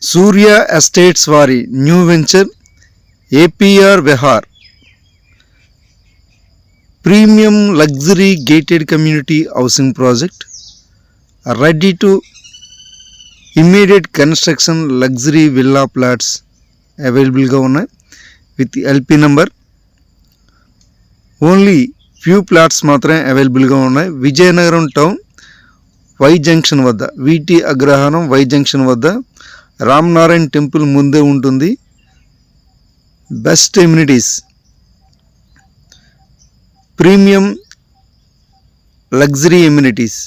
సూర్య estates వారి new venture APR Vihar premium luxury gated community housing project ready to immediate construction luxury villa plots అవైలబుల్గా ఉన్నాయి with LP number. Only few plots మాత్రమే అవైలబుల్గా ఉన్నాయి. Vizianagaram town Y junction వద్ద, వీటి అగ్రహారం Y junction వద్ద Ramanarayana temple ముందే ఉంటుంది. Best amenities, premium luxury amenities,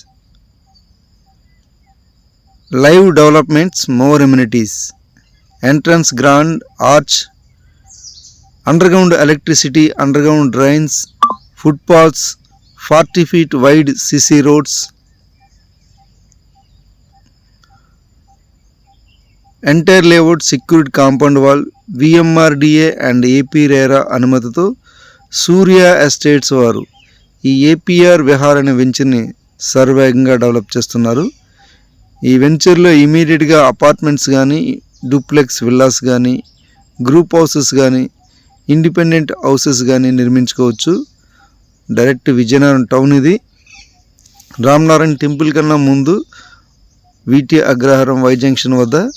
live developments, more amenities, entrance grand arch, underground electricity, underground drains, footpaths, 40 feet wide CC roads, entire layout secured compound wall, VMRDA and AP RERA అనుమతితో సూర్య estates వారు ఈ APR Vihar అనే వెంచర్ని సర్వేగంగా develop చేస్తున్నారు. ఈ వెంచర్లో ఇమీడియట్గా apartments కానీ, duplex villas కానీ, గ్రూప్ హౌసెస్ కానీ, ఇండిపెండెంట్ హౌసెస్ కానీ నిర్మించుకోవచ్చు. డైరెక్ట్ విజయనగరం టౌన్ ఇది. రామనారాయణ టెంపుల్ కన్నా ముందు వీటి అగ్రహారం వై జంక్షన్ వద్ద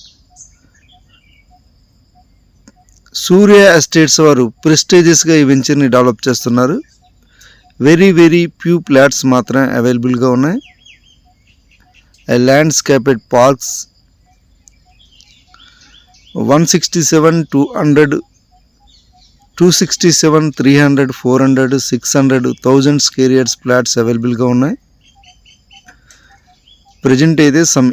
సూర్య ఎస్టేట్స్ వారు ప్రెస్టీజియస్గా ఈ వెంచర్ని డెవలప్ చేస్తున్నారు. వెరీ ఫ్యూ ప్లాట్స్ మాత్రమే అవైలబుల్గా ఉన్నాయి. ల్యాండ్స్కేపెడ్ పార్క్స్ 167, 200, 267, 300, 400, 600, 1000 స్క్వేర్ యార్డ్స్ ప్లాట్స్ అవైలబుల్గా ఉన్నాయి. ప్రజెంట్ అయితే సమ్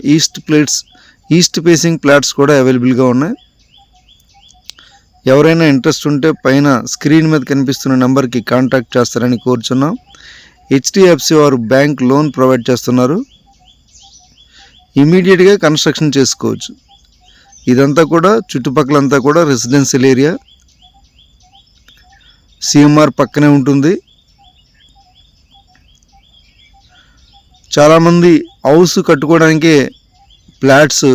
ఈస్ట్ ఫేసింగ్ ప్లాట్స్ కూడా అవైలబుల్గా ఉన్నాయి. ఎవరైనా ఇంట్రెస్ట్ ఉంటే పైన స్క్రీన్ మీద కనిపిస్తున్న నెంబర్కి కాంటాక్ట్ చేస్తారని కోరుచున్నాం. HDFC వారు బ్యాంక్ లోన్ ప్రొవైడ్ చేస్తున్నారు. ఇమీడియట్గా కన్స్ట్రక్షన్ చేసుకోవచ్చు. ఇదంతా కూడా చుట్టుపక్కలంతా కూడా రెసిడెన్షియల్ ఏరియా. CMR పక్కనే ఉంటుంది. చాలామంది హౌస్ కట్టుకోవడానికే ఫ్లాట్స్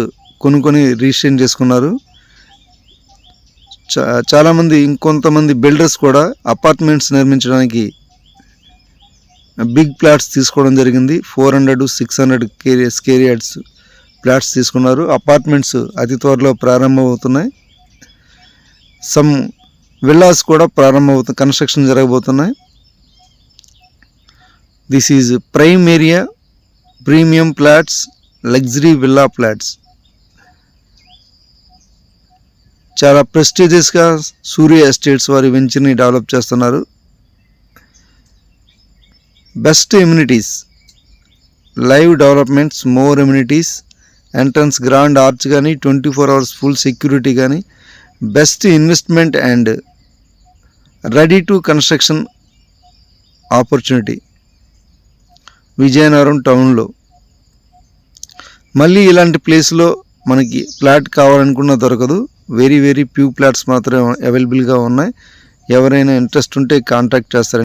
కొనుక్కొని రిజిస్ట్రేషన్ చేసుకున్నారు. చాలామంది ఇంకొంతమంది బిల్డర్స్ కూడా అపార్ట్మెంట్స్ నిర్మించడానికి బిగ్ ఫ్లాట్స్ తీసుకోవడం జరిగింది. 400, 600 స్క్వేర్ యార్డ్స్ ఫ్లాట్స్ తీసుకున్నారు. అపార్ట్మెంట్స్ అతి త్వరలో ప్రారంభమవుతున్నాయి. సమ్ విల్లాస్ కూడా కన్స్ట్రక్షన్ జరగబోతున్నాయి. This is prime area, premium flats, luxury villa flats. చాలా ప్రెస్టీజియస్గా సూర్య ఎస్టేట్స్ వారి వెంచర్ని డెవలప్ చేస్తున్నారు. Best amenities, live developments, more amenities, entrance grand arch కానీ, 24 hours ఫుల్ సెక్యూరిటీ కానీ, best investment and ready to construction opportunity Vizianagaram టౌన్లో. మళ్ళీ ఇలాంటి ప్లేస్లో మనకి ఫ్లాట్ కావాలనుకున్నా దొరకదు. వెరీ ఫ్యూ ఫ్లాట్స్ మాత్రమే అవైలబుల్గా ఉన్నాయి. ఎవరైనా ఇంట్రెస్ట్ ఉంటే కాంటాక్ట్ చేస్తారని